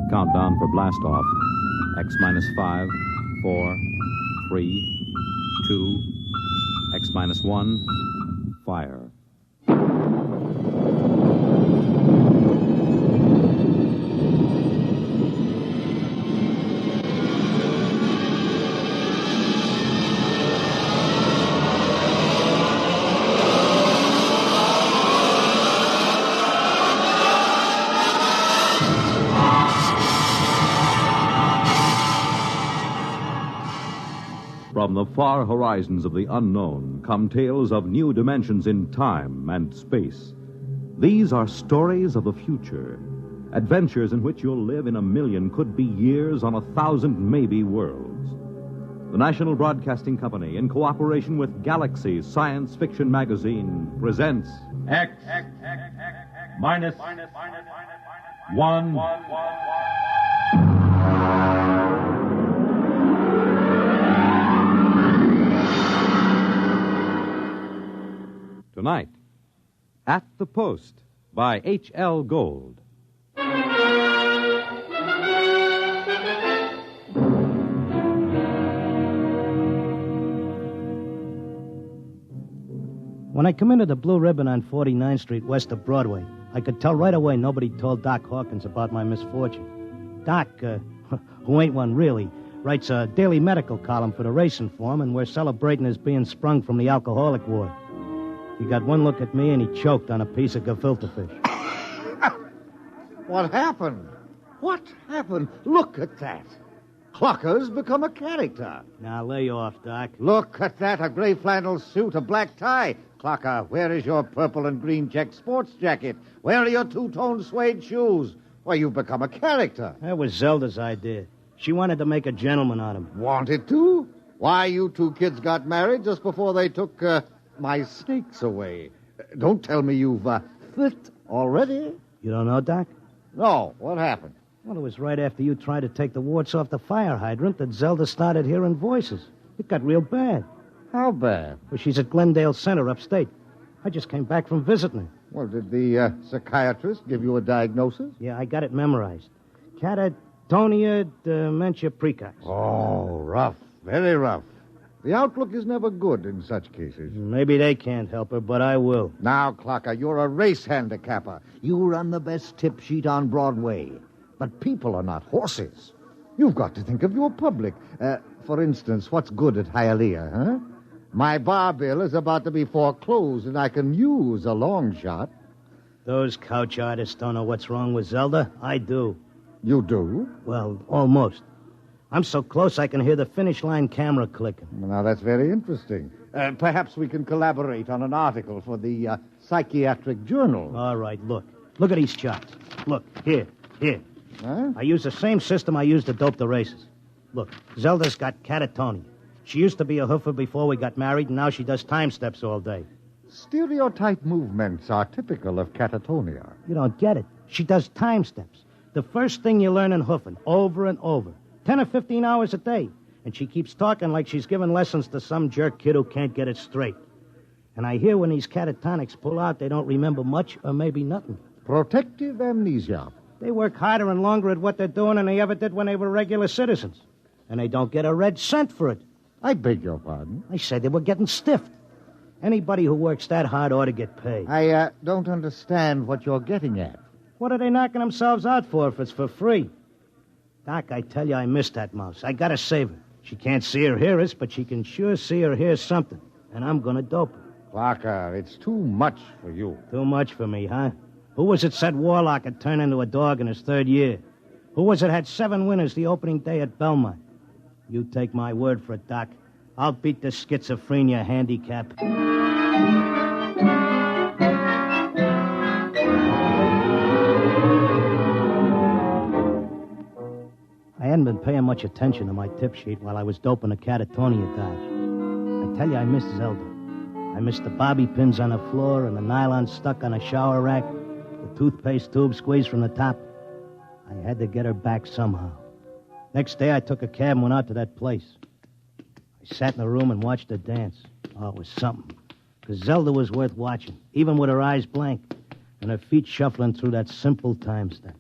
Countdown for blast off. X minus 5, 4, 3, 2, X minus 1, fire. From the far horizons of the unknown come tales of new dimensions in time and space. These are stories of the future, adventures in which you'll live in a million, could be years, on 1,000 maybe worlds. The National Broadcasting Company, in cooperation with Galaxy Science Fiction Magazine, presents X minus 1. Tonight, At the Post by H.L. Gold. When I come into the Blue Ribbon on 49th Street west of Broadway, I could tell right away nobody told Doc Hawkins about my misfortune. Doc, who ain't one really, writes a daily medical column for the Racing Form, and we're celebrating his being sprung from the alcoholic ward. He got one look at me, and he choked on a piece of gefilte fish. What happened? What happened? Look at that. Clocker's become a character. Now, lay off, Doc. Look at that, a gray flannel suit, a black tie. Clocker, where is your purple and green check sports jacket? Where are your two-tone suede shoes? Why, you've become a character. That was Zelda's idea. She wanted to make a gentleman out of him. Wanted to? Why, you two kids got married just before they took my snakes away. Don't tell me you've fit already. You don't know, Doc? No, what happened? Well, it was right after you tried to take the warts off the fire hydrant that Zelda started hearing voices. It got real bad. How bad? Well, she's at Glendale Center upstate. I just came back from visiting her. Well, did the psychiatrist give you a diagnosis? Yeah, I got it memorized. Catatonia dementia precox. Oh, rough. Very rough. The outlook is never good in such cases. Maybe they can't help her, but I will. Now, Clocker, you're a race handicapper. You run the best tip sheet on Broadway. But people are not horses. You've got to think of your public. For instance, what's good at Hialeah, huh? My bar bill is about to be foreclosed, and I can use a long shot. Those couch artists don't know what's wrong with Zelda. I do. You do? Well, almost. I'm so close I can hear the finish line camera clicking. Well, now, that's very interesting. Perhaps we can collaborate on an article for the Psychiatric Journal. All right, look. Look at these charts. Look, here. Huh? I use the same system I used to dope the races. Look, Zelda's got catatonia. She used to be a hoofer before we got married, and now she does time steps all day. Stereotype movements are typical of catatonia. You don't get it. She does time steps. The first thing you learn in hoofing, over and over. 10 or 15 hours a day. And she keeps talking like she's giving lessons to some jerk kid who can't get it straight. And I hear when these catatonics pull out, they don't remember much or maybe nothing. Protective amnesia. They work harder and longer at what they're doing than they ever did when they were regular citizens. And they don't get a red cent for it. I beg your pardon? I said they were getting stiffed. Anybody who works that hard ought to get paid. I don't understand what you're getting at. What are they knocking themselves out for if it's for free? Doc, I tell you, I miss that mouse. I gotta save her. She can't see or hear us, but she can sure see or hear something. And I'm gonna dope her. Clarker, it's too much for you. Too much for me, huh? Who was it said Warlock had turned into a dog in his third year? Who was it had 7 winners the opening day at Belmont? You take my word for it, Doc. I'll beat the schizophrenia handicap. I hadn't been paying much attention to my tip sheet while I was doping a catatonia dodge. I tell you, I missed Zelda. I missed the bobby pins on the floor and the nylon stuck on a shower rack, the toothpaste tube squeezed from the top. I had to get her back somehow. Next day, I took a cab and went out to that place. I sat in the room and watched her dance. Oh, it was something. Because Zelda was worth watching, even with her eyes blank and her feet shuffling through that simple time step.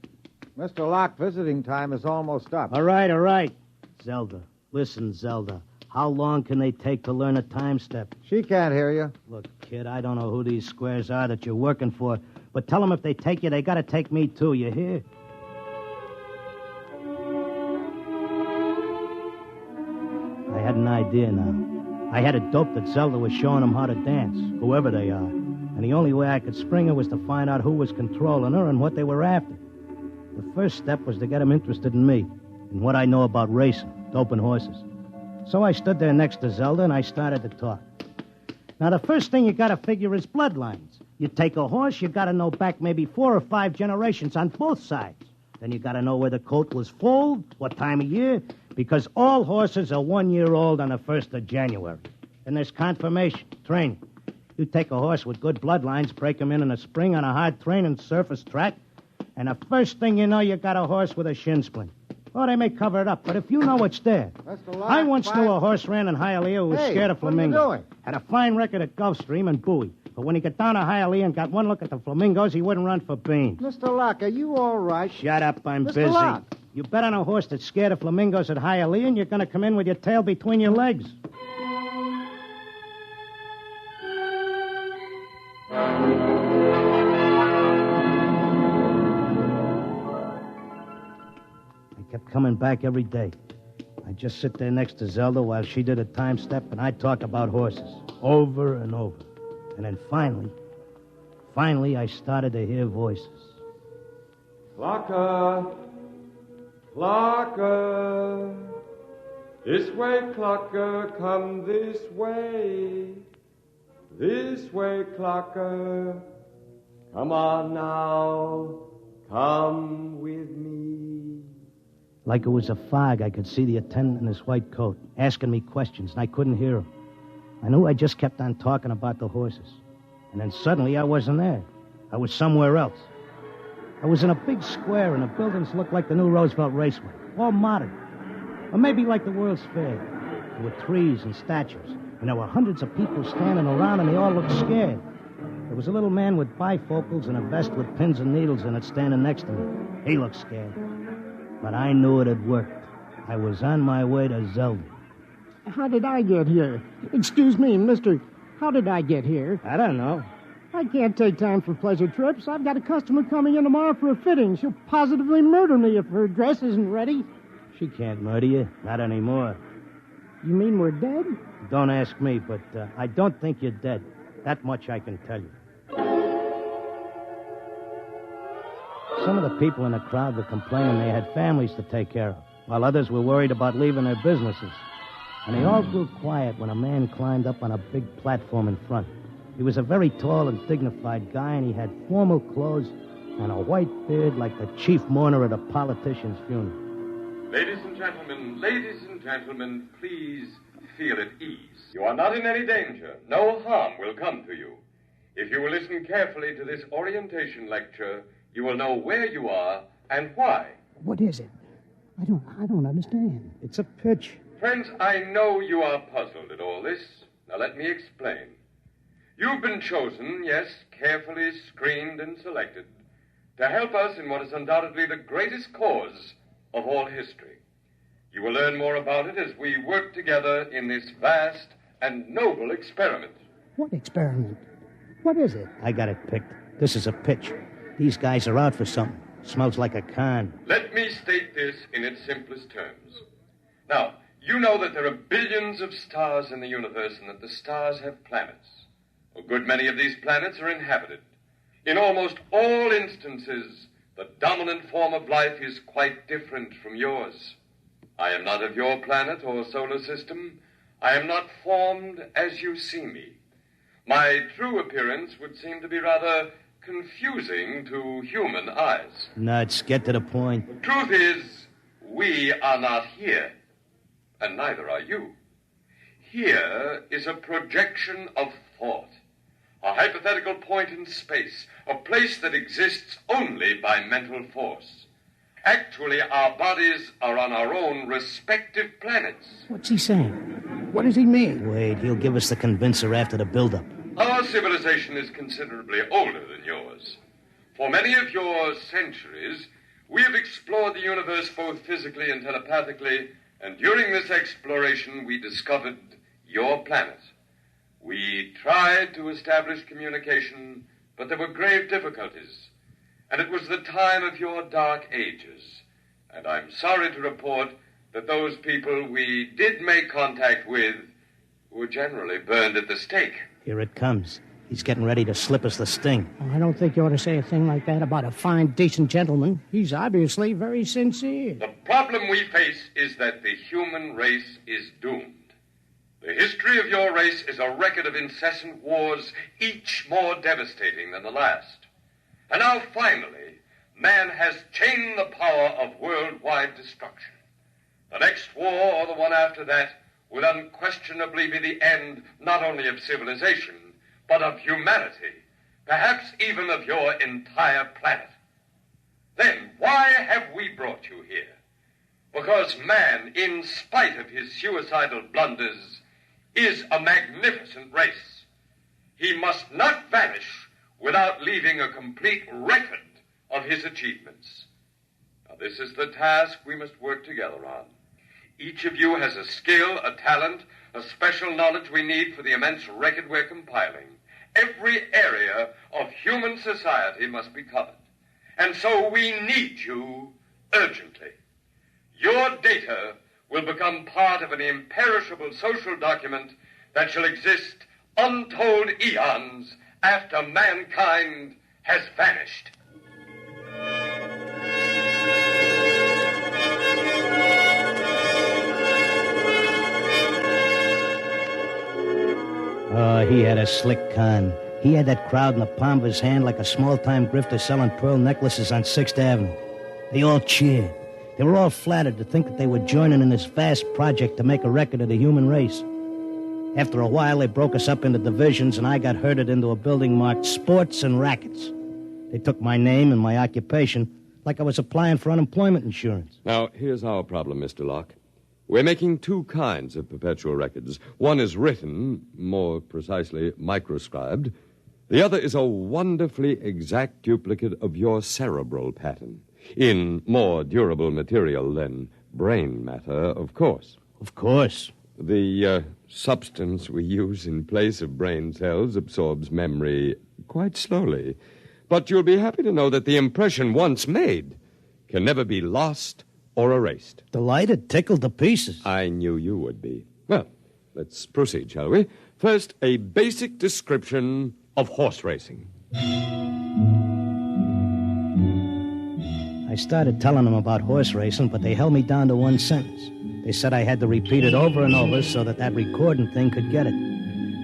Mr. Locke, visiting time is almost up. All right. Zelda, listen, Zelda. How long can they take to learn a time step? She can't hear you. Look, kid, I don't know who these squares are that you're working for, but tell them if they take you, they got to take me, too. You hear? I had an idea now. I had it doped that Zelda was showing them how to dance, whoever they are. And the only way I could spring her was to find out who was controlling her and what they were after. The first step was to get them interested in me, and what I know about racing, doping horses. So I stood there next to Zelda, and I started to talk. Now, the first thing you got to figure is bloodlines. You take a horse, you got to know back maybe 4 or 5 generations on both sides. Then you got to know where the coat was foaled, what time of year, because all horses are 1 year old on the 1st of January. And there's confirmation, training. You take a horse with good bloodlines, break him in a spring on a hard training surface track, and the first thing you know, you got a horse with a shin splint. Oh, they may cover it up, but if you know it's there. Mr. Locke, I once knew a horse ran in Hialeah who was scared of flamingos. What are you doing? Had a fine record at Gulfstream and Bowie. But when he got down to Hialeah and got one look at the flamingos, he wouldn't run for beans. Mr. Locke, are you all right? Shut up, I'm Mr. busy. Locke. You bet on a horse that's scared of flamingos at Hialeah, and you're going to come in with your tail between your legs. Kept coming back every day. I'd just sit there next to Zelda while she did a time step, and I'd talk about horses over and over. And then finally, I started to hear voices. Clocker! Clocker! This way, Clocker, come this way. This way, Clocker. Come on now, come with me. Like it was a fog, I could see the attendant in his white coat, asking me questions, and I couldn't hear him. I knew I just kept on talking about the horses. And then suddenly I wasn't there. I was somewhere else. I was in a big square, and the buildings looked like the new Roosevelt Raceway, all modern. Or maybe like the World's Fair. There were trees and statues, and there were hundreds of people standing around, and they all looked scared. There was a little man with bifocals and a vest with pins and needles in it standing next to me. He looked scared. But I knew it had worked. I was on my way to Zelda. How did I get here? Excuse me, mister. How did I get here? I don't know. I can't take time for pleasure trips. I've got a customer coming in tomorrow for a fitting. She'll positively murder me if her dress isn't ready. She can't murder you. Not anymore. You mean we're dead? Don't ask me, but I don't think you're dead. That much I can tell you. Some of the people in the crowd were complaining they had families to take care of, while others were worried about leaving their businesses. And they all grew quiet when a man climbed up on a big platform in front. He was a very tall and dignified guy, and he had formal clothes and a white beard like the chief mourner at a politician's funeral. Ladies and gentlemen, please feel at ease. You are not in any danger. No harm will come to you. If you will listen carefully to this orientation lecture, you will know where you are and why. What is it? I don't understand. It's a pitch. Friends, I know you are puzzled at all this. Now let me explain. You've been chosen, yes, carefully screened and selected, to help us in what is undoubtedly the greatest cause of all history. You will learn more about it as we work together in this vast and noble experiment. What experiment? What is it? I got it picked. This is a pitch. These guys are out for something. Smells like a con. Let me state this in its simplest terms. Now, you know that there are billions of stars in the universe and that the stars have planets. A good many of these planets are inhabited. In almost all instances, the dominant form of life is quite different from yours. I am not of your planet or solar system. I am not formed as you see me. My true appearance would seem to be rather confusing to human eyes. Nuts, get to the point. The truth is, we are not here, and neither are you. Here is a projection of thought, a hypothetical point in space, a place that exists only by mental force. Actually, our bodies are on our own respective planets. What's he saying? What does he mean? Wait, he'll give us the convincer after the build-up. Our civilization is considerably older than yours. For many of your centuries, We have explored the universe both physically and telepathically, and during this exploration, we discovered your planet. We tried to establish communication, but there were grave difficulties. And it was the time of your dark ages. And I'm sorry to report that those people we did make contact with were generally burned at the stake. Here it comes. He's getting ready to slip us the sting. I don't think you ought to say a thing like that about a fine, decent gentleman. He's obviously very sincere. The problem we face is that the human race is doomed. The history of your race is a record of incessant wars, each more devastating than the last. And now, finally, man has chained the power of worldwide destruction. The next war, or the one after that, will unquestionably be the end not only of civilization, but of humanity, perhaps even of your entire planet. Then why have we brought you here? Because man, in spite of his suicidal blunders, is a magnificent race. He must not vanish without leaving a complete record of his achievements. Now, this is the task we must work together on. Each of you has a skill, a talent, a special knowledge we need for the immense record we're compiling. Every area of human society must be covered. And so we need you urgently. Your data will become part of an imperishable social document that shall exist untold eons after mankind has vanished. Oh, he had a slick con. He had that crowd in the palm of his hand like a small-time grifter selling pearl necklaces on 6th Avenue. They all cheered. They were all flattered to think that they were joining in this vast project to make a record of the human race. After a while, they broke us up into divisions, and I got herded into a building marked Sports and Rackets. They took my name and my occupation like I was applying for unemployment insurance. Now, here's our problem, Mr. Locke. We're making two kinds of perpetual records. One is written, more precisely, microscribed. The other is a wonderfully exact duplicate of your cerebral pattern, in more durable material than brain matter, of course. Of course. The substance we use in place of brain cells absorbs memory quite slowly. But you'll be happy to know that the impression once made can never be lost or erased. Delighted, tickled to pieces. I knew you would be. Well, let's proceed, shall we? First, a basic description of horse racing. I started telling them about horse racing, but they held me down to one sentence. They said I had to repeat it over and over so that recording thing could get it.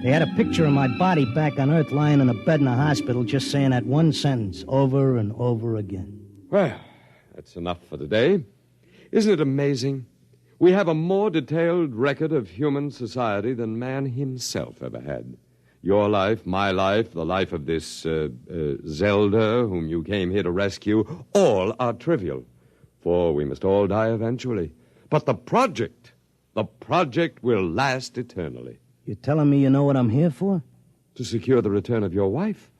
They had a picture of my body back on Earth lying in a bed in a hospital just saying that one sentence over and over again. Well, that's enough for today. Isn't it amazing? We have a more detailed record of human society than man himself ever had. Your life, my life, the life of this Zelda, whom you came here to rescue, all are trivial, for we must all die eventually. But the project will last eternally. You telling me you know what I'm here for? To secure the return of your wife.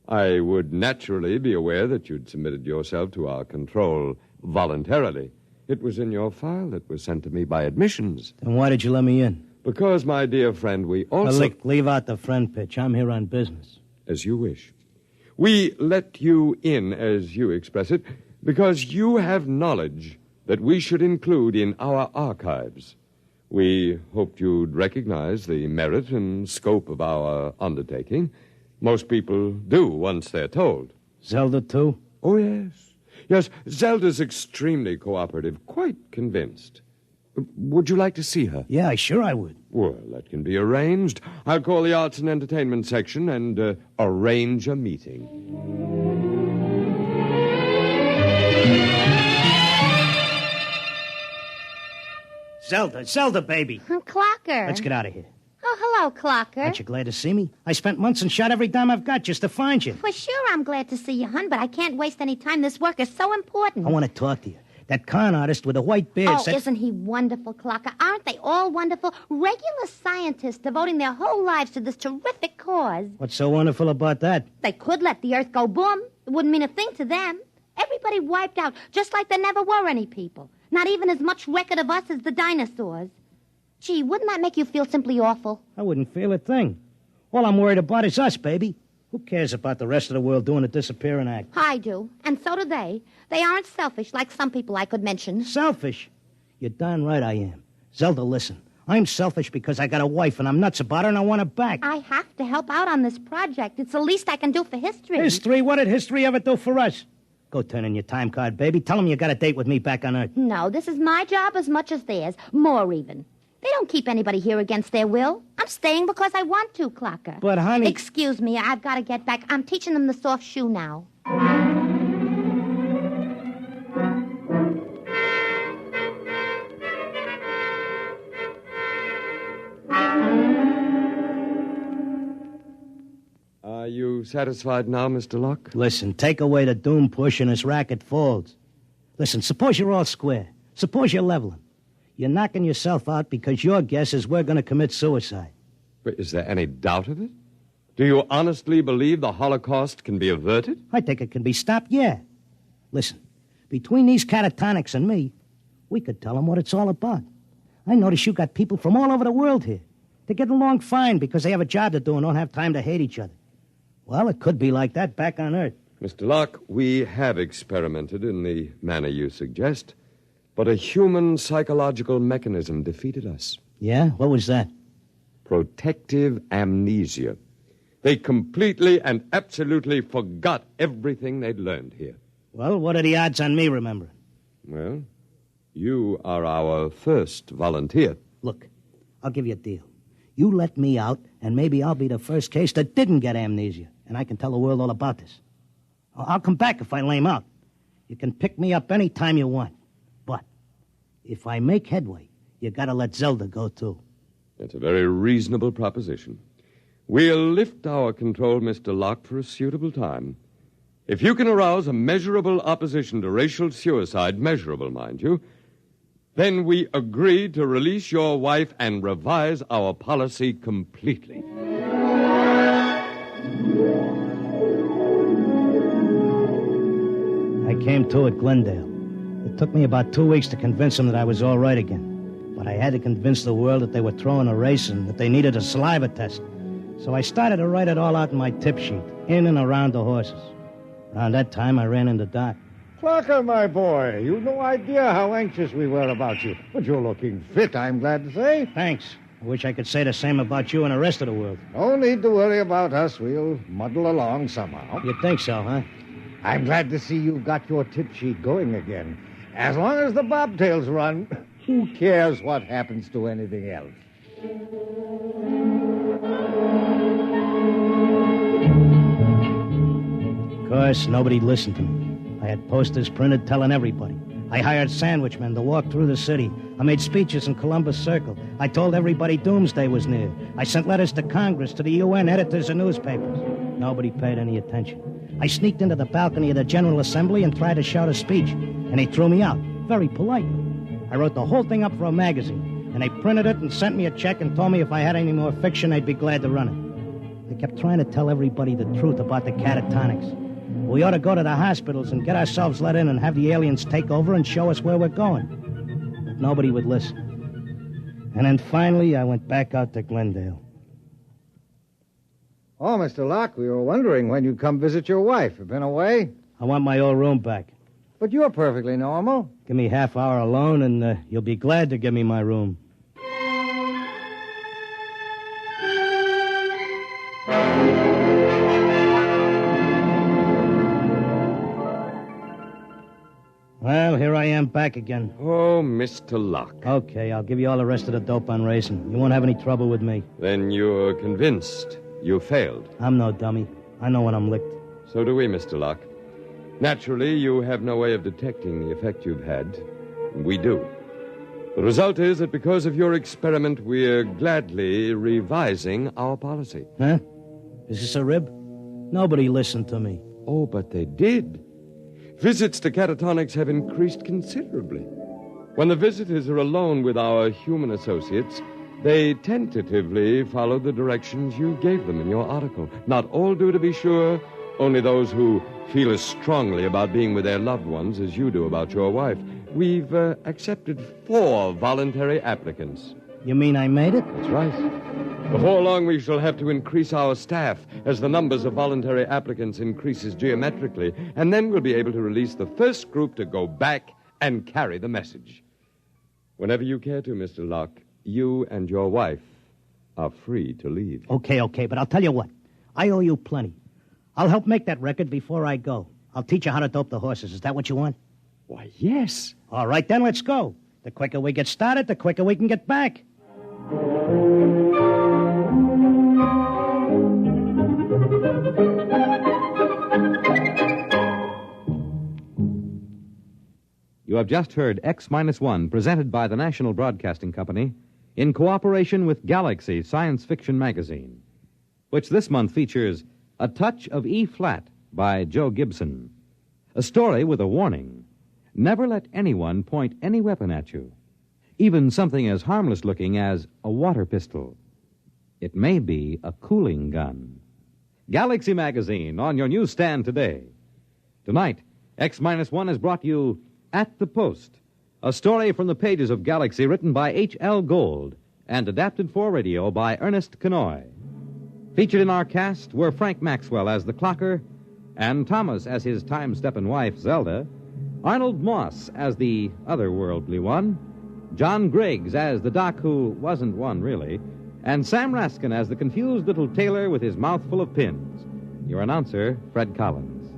I would naturally be aware that you'd submitted yourself to our control voluntarily. It was in your file that was sent to me by admissions. Then why did you let me in? Because, my dear friend, we also... Leave out the friend pitch. I'm here on business. As you wish. We let you in, as you express it, because you have knowledge that we should include in our archives. We hoped you'd recognize the merit and scope of our undertaking. Most people do once they're told. Zelda, too? Oh, yes. Yes, Zelda's extremely cooperative, quite convinced. Would you like to see her? Yeah, sure I would. Well, that can be arranged. I'll call the Arts and Entertainment section and arrange a meeting. Zelda, baby. Clocker. Let's get out of here. Oh, hello, Clocker. Aren't you glad to see me? I spent months and shot every dime I've got just to find you. For sure I'm glad to see you, hon, but I can't waste any time. This work is so important. I want to talk to you. That con artist with the white beard said... isn't he wonderful, Clocker? Aren't they all wonderful? Regular scientists devoting their whole lives to this terrific cause. What's so wonderful about that? They could let the Earth go boom. It wouldn't mean a thing to them. Everybody wiped out, just like there never were any people. Not even as much record of us as the dinosaurs. Gee, wouldn't that make you feel simply awful? I wouldn't feel a thing. All I'm worried about is us, baby. Who cares about the rest of the world doing a disappearing act? I do, and so do they. They aren't selfish like some people I could mention. Selfish? You're darn right I am. Zelda, listen. I'm selfish because I got a wife and I'm nuts about her and I want her back. I have to help out on this project. It's the least I can do for history. History? What did history ever do for us? Go turn in your time card, baby. Tell them you got a date with me back on Earth. No, this is my job as much as theirs. More even. They don't keep anybody here against their will. I'm staying because I want to, Clocker. But, honey... Excuse me, I've got to get back. I'm teaching them the soft shoe now. Are you satisfied now, Mr. Locke? Listen, take away the doom push and his racket falls. Listen, suppose you're all square. Suppose you're leveling. You're knocking yourself out because your guess is we're going to commit suicide. But is there any doubt of it? Do you honestly believe the Holocaust can be averted? I think it can be stopped, yeah. Listen, between these catatonics and me, we could tell them what it's all about. I notice you got people from all over the world here. They get along fine because they have a job to do and don't have time to hate each other. Well, it could be like that back on Earth. Mr. Locke, we have experimented in the manner you suggest, but a human psychological mechanism defeated us. Yeah? What was that? Protective amnesia. They completely and absolutely forgot everything they'd learned here. Well, what are the odds on me remembering? Well, you are our first volunteer. Look, I'll give you a deal. You let me out, and maybe I'll be the first case that didn't get amnesia, and I can tell the world all about this. I'll come back if I lame out. You can pick me up any time you want. But if I make headway, you gotta let Zelda go, too. That's a very reasonable proposition. We'll lift our control, Mr. Locke, for a suitable time. If you can arouse a measurable opposition to racial suicide, measurable, mind you, then we agree to release your wife and revise our policy completely. I came to at Glendale. It took me about 2 weeks to convince them that I was all right again. But I had to convince the world that they were throwing a race and that they needed a saliva test. So I started to write it all out in my tip sheet, in and around the horses. Around that time, I ran into Doc. Clocker, my boy, you've no idea how anxious we were about you. But you're looking fit, I'm glad to say. Thanks. I wish I could say the same about you and the rest of the world. No need to worry about us. We'll muddle along somehow. You think so, huh? I'm glad to see you've got your tip sheet going again. As long as the bobtails run, who cares what happens to anything else? Of course, nobody listened to me. I had posters printed telling everybody. I hired sandwich men to walk through the city. I made speeches in Columbus Circle. I told everybody doomsday was near. I sent letters to Congress, to the UN, editors of newspapers. Nobody paid any attention. I sneaked into the balcony of the General Assembly and tried to shout a speech, and they threw me out, very politely. I wrote the whole thing up for a magazine, and they printed it and sent me a check and told me if I had any more fiction, they'd be glad to run it. They kept trying to tell everybody the truth about the catatonics. We ought to go to the hospitals and get ourselves let in and have the aliens take over and show us where we're going. But nobody would listen. And then finally, I went back out to Glendale. Oh, Mr. Locke, we were wondering when you'd come visit your wife. You been away? I want my old room back. But you're perfectly normal. Give me half hour alone, and you'll be glad to give me my room. Well, here I am back again. Oh, Mr. Locke. Okay, I'll give you all the rest of the dope on racing. You won't have any trouble with me. Then you're convinced you failed. I'm no dummy. I know when I'm licked. So do we, Mr. Locke. Naturally, you have no way of detecting the effect you've had. We do. The result is that because of your experiment, we're gladly revising our policy. Huh? Is this a rib? Nobody listened to me. Oh, but they did. Visits to catatonics have increased considerably. When the visitors are alone with our human associates, they tentatively follow the directions you gave them in your article. Not all do, to be sure, Only those who feel as strongly about being with their loved ones as you do about your wife. We've accepted 4 voluntary applicants. You mean I made it? That's right. Before long, we shall have to increase our staff as the numbers of voluntary applicants increases geometrically, and then we'll be able to release the first group to go back and carry the message. Whenever you care to, Mr. Locke, you and your wife are free to leave. Okay, but I'll tell you what. I owe you plenty. I'll help make that record before I go. I'll teach you how to dope the horses. Is that what you want? Why, yes. All right, then let's go. The quicker we get started, the quicker we can get back. You have just heard X-1, presented by the National Broadcasting Company in cooperation with Galaxy Science Fiction Magazine, which this month features A Touch of E-Flat by Joe Gibson, a story with a warning. Never let anyone point any weapon at you, even something as harmless-looking as a water pistol. It may be a cooling gun. Galaxy Magazine on your newsstand today. Tonight, X-1 has brought you At the Post, a story from the pages of Galaxy written by H.L. Gold and adapted for radio by Ernest Kenoy. Featured in our cast were Frank Maxwell as the clocker, and Thomas as his time-stepping wife, Zelda, Arnold Moss as the otherworldly one, John Griggs as the doc who wasn't one, really, and Sam Raskin as the confused little tailor with his mouth full of pins. Your announcer, Fred Collins.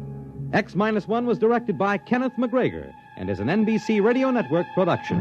X-1 was directed by Kenneth McGregor and is an NBC Radio Network production.